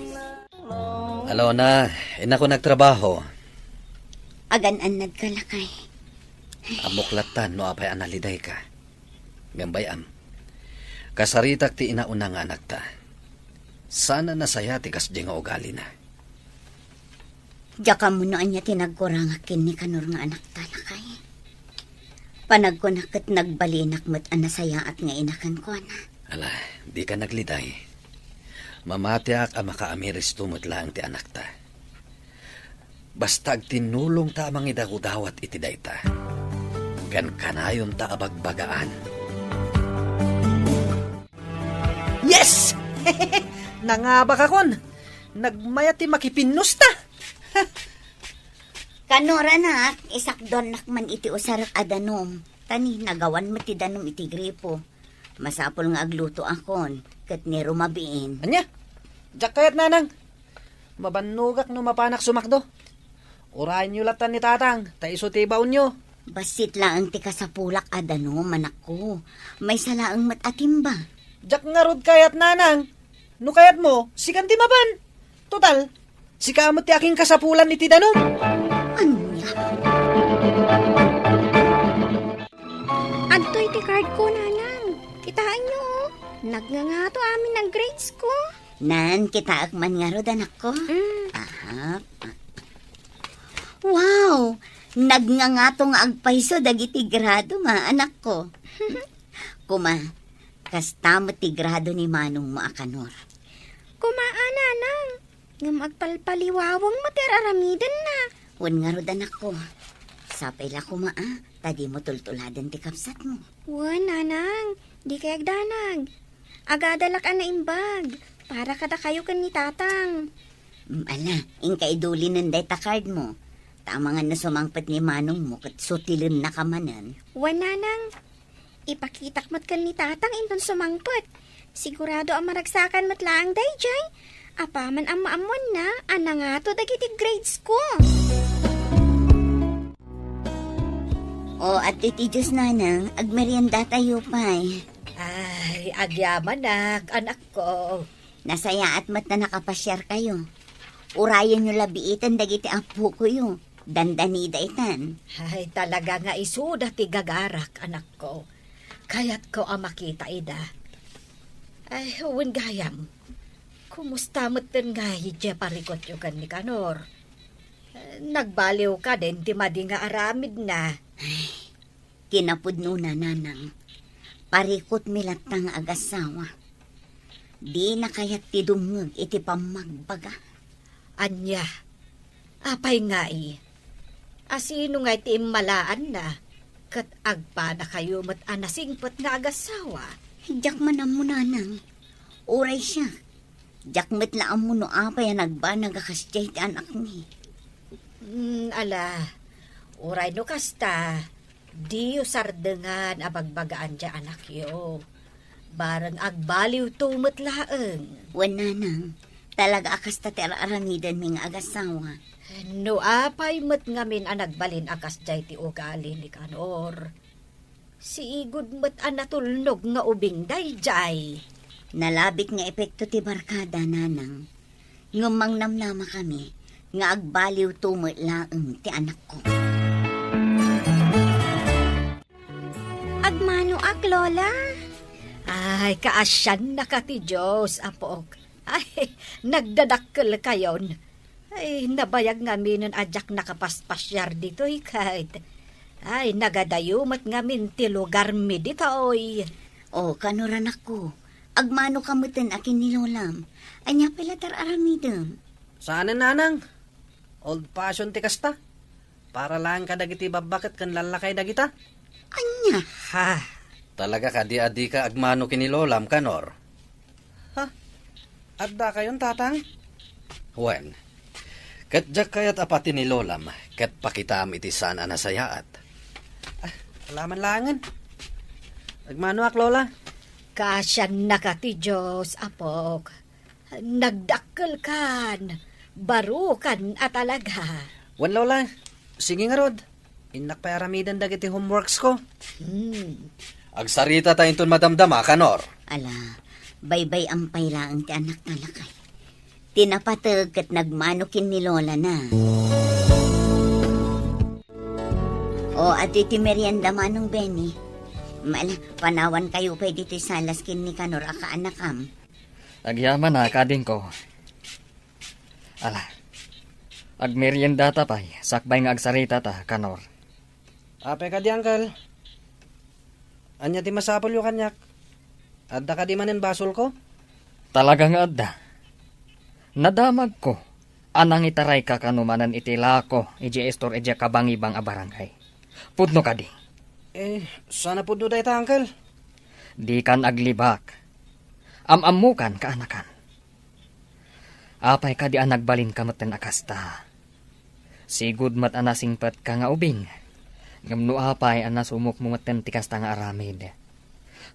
Alona, ina ko nagtrabaho. Agan-anad ka lakay. Amuklatan no apay analiday ka. Gambayam. Kasaritak ti inauna nga anak ta. Sana nasaya ti kasdi nga ugali na. Diya ka mo noan niya tinagkurangakin ni kanor nga anak talakay. Panagkunak at nagbalinak mo't anasaya at nga inakan ko na. Ala, di ka nagliday. Mamatiak ang makaamiris tumot lang ti anak ta. Basta tinulong ta amang idagudawat iti dayta. Gan kanayon ta abagbagaan. Yes! Nangabak akon. Nagmaya ti makipinus ta. Kanora nak, isakdon nakman iti usarak adanom. Tani, nagawan mo ti danom iti gripo. Masapol nga agluto akon, kat ni rumabiin. Anya? Diyak kayat nanang. Mabanugak no mapanak sumakdo. Urayan nyo latan ni tatang, taiso tibaw nyo. Basit laang ti kasapulak adanom, anak ko. May salaang matatimba. Diyak nga rod kayat nanang. No kayat mo, sikan ti mapan. Total, sikamot ti aking kasapulan ni ti danom. Anya? ti card ko, nanang. Kitaan niyo, oh. Nagngangato amin ng grades ko. Nan, kita akman nga rod, anak ko. Aha. Wow! Nagngangato nga agpayso dagiti grado ma, anak ko. Kuma, kasta mo ti grado ni Manong mo, Kanor. Kumaan, nanang. Nga magpalpaliwawang materaramidan na. Wan nga rod, anak ko. Sapay la kuma, tadi mo tultuladan ti kapsat mo. Wan, nanang. Di kayag danag. Agadalak na imbag. Para kada kayo kan ni tatang. Ala, ingka iduli nanday ta card mo. Tama nga na sumangpat ni Manong mo kat sutilin na kamanan. Wan, nanang. Ipakitak mo't kan ni tatang inton sumangpot. Sigurado ang maragsakan mo't laang dayjay. Apaman ang maamon na, anangato dagiti grades ko. O at iti Diyos nanang, agmerienda tayo pa'y. Ay, agyaman anak ko. Nasaya at mat na nakapasyar kayo. Urayan nyo labiitan dagiti apo ko yun. Dandanida itan. Ay, talaga nga isuda ti gagarak, anak ko. Kaya't ko ang makita ida. Ay, huwin gayam. Kumusta mo't nga hidya parikot yung kan ni Kanor? Nagbaliw ka din, ti madi nga aramid na. Kinapudno na nanang. Parikot milatang agasawa. Di na kaya't ti dumngeg iti pamagbaga. Anya, apay nga asino nga iti malaan na, kat agpa na kayo mat anasingpot nga agasawa. Diyak man ang munanang. Uray siya. Diyak met la ang muno apay nagba nagakasyay ti anak ni. Ala, uray no kasta, di sardengan abagbagaan dya anak yo. Barang agbaliw tumot laeng. Wan nanang. Talaga akas ta aramidan ming agasawa. No apay met ngamin ang nagbalin akas jay ti ugali ni Kanor. Si igud met ang natulnog nga ubing dayjay. Nalabit nga epekto ti barkada nanang. Ngumang namnama kami nga agbaliw tumot laeng ti anak ko. Agmano ak, Lola? Ay, kaasyan na ka ti Diyos, apok. Ay, nagdadakkel kayon. Ay, nabayag ngamin nun adyak nakapaspasyar dito, kahit. Ay, nagadayumat ngamin ti lugar mi dito, oy. O, kanuran ako. Agmano kamutin akin ni Lolam. Anya palatar aramidam. Saan nanang? Old fashion ti kasta. Para lang ka dagiti babakat kan lalakay dagita. Anya? Ha? Talaga ka di ka agmano kinilolam, Kanor? Ha? Adda kayon tatang? Wen, kat jak kayat apati ni Lolam, kat pakitam iti saan anasayaat. Alaman langan. Agmano ak, Lola? Kasyan na ka ti Diyos, apok. Nagdakkel kan. Barukan at talaga. Wan, Lola. Sige nga rod. Inak pa aramidan dagiti homeworks ko. Agsarita tayo itong madamdama, Kanor. Ala, baybay ang pailaang ti anak talakay. Tinapatag kat nagmanukin ni Lola na. O, at iti merienda manong Benny. Mala, panawan kayo pa dito salas kin ni Kanor aka anakam. Agyaman na, kading ko. Ala, agmerienda ta pay, sakbay nga agsarita ta, Kanor. Ape ka di, Uncle. Anya ti masapol yung kanyak. Adda ka di manin basol ko? Talaga nga adda. Nadamag ko. Anang itaray ka kanumanan iti lako, iji estor iji kabangibang abarangay. Pudno ka di. Sana po doon tayo, Uncle. Di kan aglibak. Amamukan ka anakan. Apay ka di anagbalin kamatan akasta. Sigud mat anasingpat ka nga ubing. Ngamno apay anasumok mo maten tikas ta nga aramid.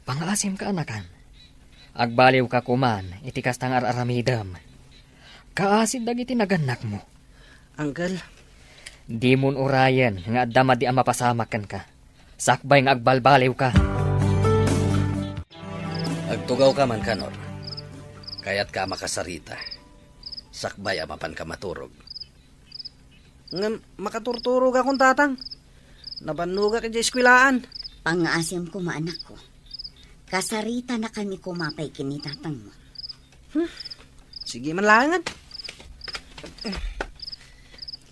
Pangasim ka anakan. Agbaliw ka kuman, itikas ta nga aramidam. Kaasid dagiti naganak mo. Uncle. Di mun urayan nga adama di ang mapasamakan ka. Sakbay nga agbalbaliw ka. Agtugaw ka man, Kanor. Kaya't ka makasarita. Sakbay amapan ka maturog. Nga makaturturog akong tatang. Nabanugak iti eskwilaan. Pangaasim ko maanak ko. Kasarita na kami kumapay kinitatang mo. Sige man langan.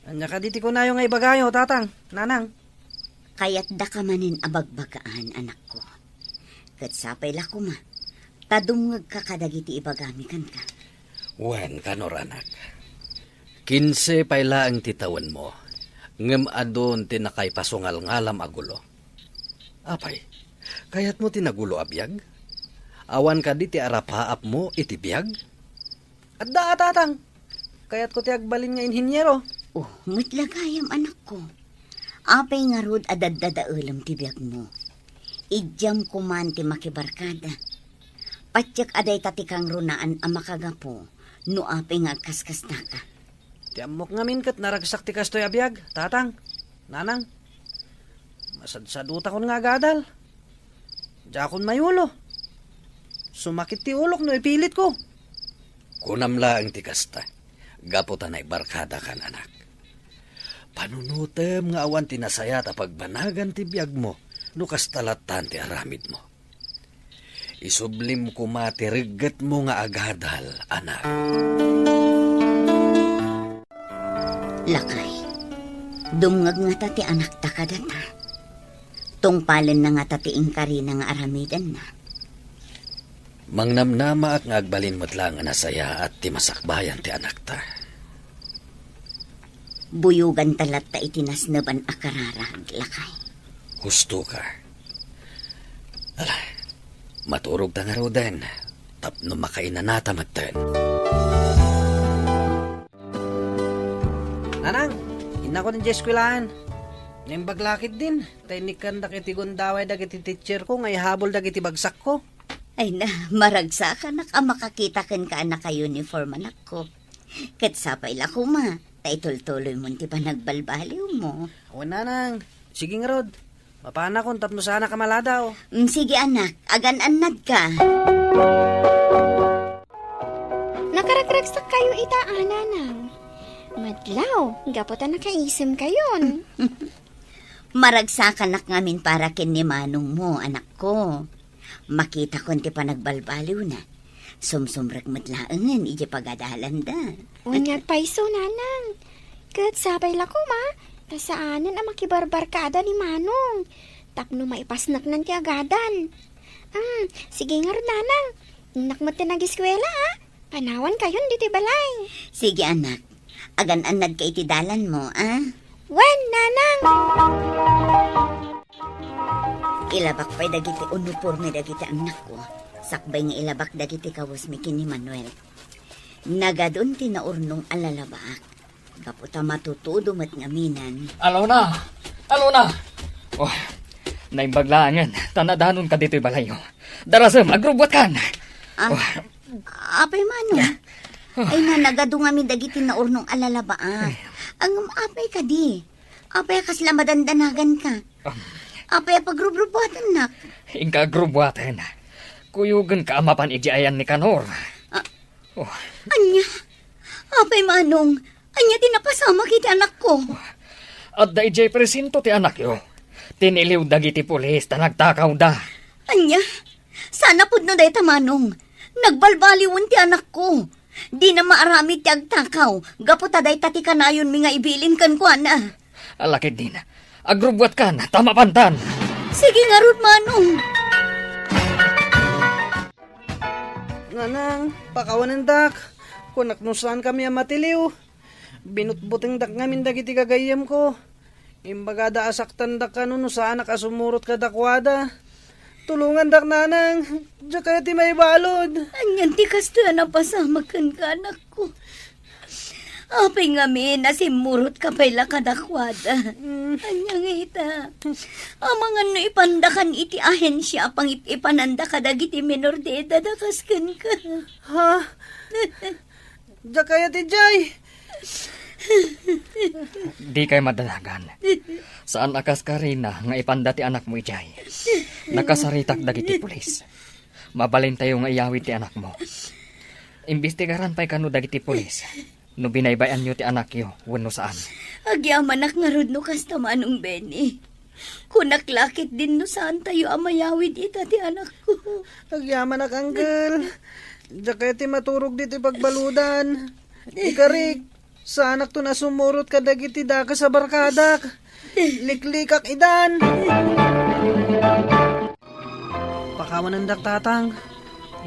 Anya ka diti ko na yung ibagayo, tatang, nanang. Kaya't da ka manin abagbagaan, anak ko. Kat sapay la ko ma. Tadungag ka kadagiti ibagamikan ka. Wen kanor anak. 15 payla ang titawan mo. Ngem adon tinakay pasungal ngalam agulo. Apay, kayat mo tinagulo abiyag? Awan ka di ti arapaap mo iti biyag? Adda tatang. Kaya't ko ti agbalin nga inhinyero. Oh, mutlagayam anak ko. Apay nga rod adadadaulam ti biyag mo. Idyam kuman ti makibarkada. Patyak aday tatikang runaan ang makagapo. No apay nga kaskas na ka. Ti amok ngamin kat naragsak ti kastoy abiyag, tatang, nanang. Masadsaduta kon nga gadal. Jakon mayulo. Sumakit ti ulok no ipilit ko. Kunamla ang tikasta. Gapo tanay barkada kan anak. Panunutem nga awan tinasaya ta pagbanagan ti biyag mo. Nukas talatan ti aramid mo. Isublim ko matirigat mo nga agadal, anak. Lakay, dumngag nga tati anak ta kadata. Tungpalen na nga tati ingkari na nga aramidan na. Mangnamnama at nga agbalin mo't lang nga nasaya at ti masakbayan ti anak ta. Buyugan talat ta itinasnaban akararag, lakay. Husto ka. Alay, maturog ta nga roden. Tapno makainanata maten. Nanang, ina ko ng jeskwelahan. Nimbaglakit din. Taynikan da kiti gundaway da kiti teacher ko, ngay habol da kiti bagsak ko. Ay na, maragsa ka na ka makakita kan ka anak ka uniform anak ko. Katsapay la ko ma, taitol-tuloy mo ti pa nagbalbaliw mo. O nanang, sige nga rod. Mapana kung tapno sana ka maladaw. Sige anak, agan-anad ka. Nakaragragsak kayo itaana nang. Madlaw, gapo ta nakaisim kayon. Maragsa ka na ngamin para kin ni manong mo, anak ko. Makita ko ti pa nagbalbaliw na. Sumsumrag matlaangan, iji pagadalan da. Unyag paiso nanang. Kat sabay la ko ma. Tasaanan ang makibarbarkada ni Manong. Tapno maipasnak nan ti agadan. Sige nga rin nanang. Nakmat nag-eskwela ha. Panawan kayon diti balay. Sige anak, agan-anad ka itidalan mo, ah? Wen, nanang! Ilabak pa'y dagiti uniforme dagiti anak ko. Sakbay nga ilabak dagiti kawas mi ni Manuel. Nagadun tinaurnong alalabaak. Kaputa matutudo mat ngaminan. Alo na! Alo na! Oh, naimbaglaangan. Tanadanon ka dito'y balayo. Darasam, agrubot kan! Apay mano? Ay na nagado nga mi dagiti naurnong alalabaak. Ang apay ka di. Apay kasla madandanagan ka. Apay pagrubrubuatan nak. Ingka agrubwatan. Kuyugan ka amapan ijiayan ni Kanor. Anya? Apay manong? Anya tinapasama kita anak ko. At da ijay presinto ti anak yo. Tiniliw dagiti pulis ta nagtakaw da. Anya? Sana pud no day tamanong. Nagbalbaliwon ti anak ko. Di na maarami ti agtakaw. Gaputa day tati kanayon mi nga ibilin kan ko ana. Alakid din. Agrubwat kan, tama pantan. Sige nga rod manong. Nanang, pakawanan dak. Kunak no saan kami ang matiliw. Binutbuting dak ngamin dagiti kagayam ko. Imbaga da asaktan dak kano no saan nakasumurot ka dakwada. Tulungan dak nanang. Diya kaya ti may balod. Anyan ti kasta na pasamakan ka anak ko. Apay nga mi, nasimurot ka pa'y lakadakwada. Anyang ita. Amangan no ipandakan iti ahensya pang ipananda ka dagiti minor de edad akaskan ka. Ha? Diya kaya ti Jay. Di kay madalagan. Saan akas ka rin na nga ipandati anak mo ijay. Nakasaritak dagiti pulis. Mabalin tayo nga iyawit ti anak mo. Imbestigaran pa'y kano dagiti pulis. No binaybayan nyo ti anak yo, wano saan. Agyaman ak nga rod no kasta manong Benny. Kunaklakit din no saan tayo amayawid ita ti anak ko. Agyaman ak, Uncle. Diya ti maturog dito pagbaludan. Ikarik, sa anak to na sumurot ka dagiti daka sa barkadak. Liklikak idan. Pakawan ng daktatang.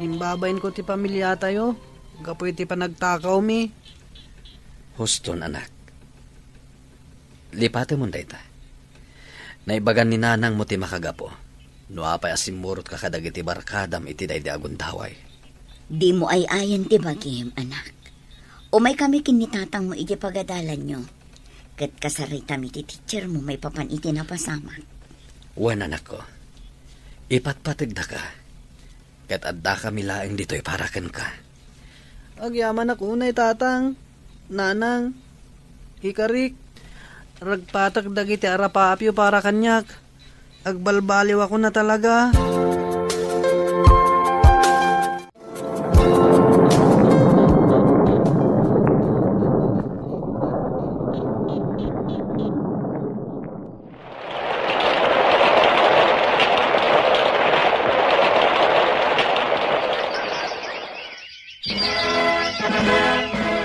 Imbabayin ko ti pamilya tayo. Kapoy ti panagtakaw mi. Huston, anak. Lipate mo dayta. Naibagan ni nanang mo ti makagapo. No apay asimurot ka kadagiti barkadam iti daydi agundaway. Di mo ay ayan ti bagim, anak. Umay kami kinitatang mo iti pagadalan nyo. Kat kasarita mi ti teacher mo may papan iti napasama. Wan, anak ko. Ipatpatig da ka. Kat adda kami laeng dito'y parakan ka. Agyaman ak unay tatang. Nanang. Ikarik. Ragpatak dagiti arapapyo para kanyak. Agbalbaliw ako na talaga.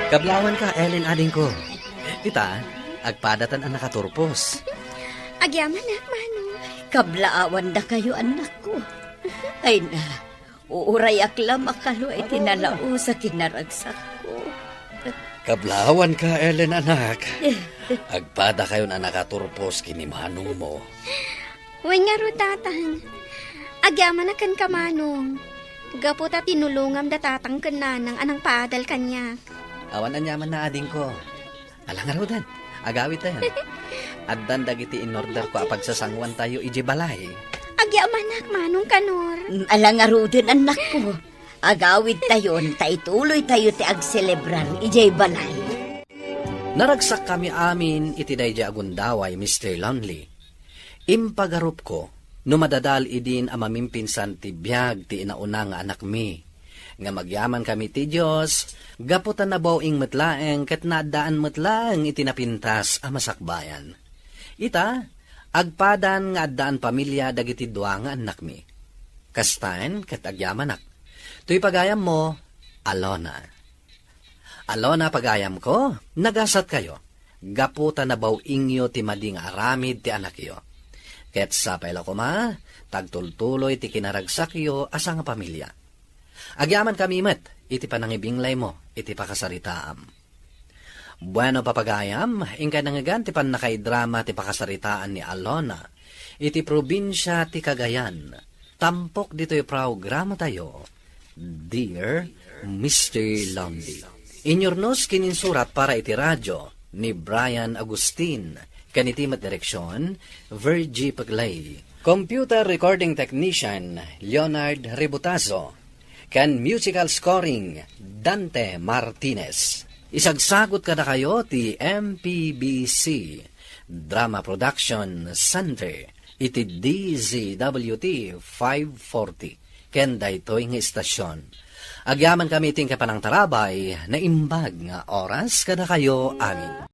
Kablawan ka, Ellen, ading ko. Ita, agpadatan ang nakaturpos. Agyaman na, Manong. Kablaawan da kayo, anak ko. Ay na, uuray aklam akalo ay tinalao sa kinaragsak ko. Kablawan ka, Ellen, anak. Agpada kayo na nakaturpos kinimanong mo. Uy nga ro, tatang. Agyaman na kan ka, Manong. Gaputa tinulungam da tatang kan nanang anang paadal kanya. Awan anyaman na ading ko. Alang arudan, agawit tayo. Addan dagiti in order ko apagsasangwan tayo iji balay. Agyaman na, Manong kanor. Alang arudin, anak ko. Agawid tayo, taituloy tayo ti agselebrar ijay balay. Naragsak kami amin iti daydi agundaway, Mr. Lonely. Impagarup ko, numadadal idin ang mamimpinsan ti biyag ti inauna nga anak mi. Nga magyaman kami ti Diyos, gaputan na bawing matlaeng kat nadaan matlaeng itinapintas a masakbayan. Ita, agpadan nga addaan pamilya dagiti dua nga anak mi. Kastain kat agyamanak. Tuy pagayam mo, Alona. Alona pagayam ko, nagasat kayo. Gaputan na bawingyo ti mading aramid ti anak yo. Ket sapay la kuma, tagtultuloy ti kinaragsakyo asa nga pamilya. Agyaman kami met, iti panangibinglay mo, iti pakasaritaam. Bueno papagayam, ingkay nangagan ti pan nakaidrama ti pakasaritaan ni Alona, iti probinsya ti Cagayan. Tampok dito'y programa tayo, Dear Mr. Lonely. Inyornos kininsurat para iti radyo ni Brian Agustin, kanitimat direksyon, Virgie Paglay. Computer recording technician, Leonard Ributazo. Kan musical scoring, Dante Martinez. Isagsagot ka na kayo ti MPBC Drama Production Center iti DZWT 540 ken daytoy nga istasyon. Agyaman kami ting kapanang tarabay na imbag nga oras kada kayo amin.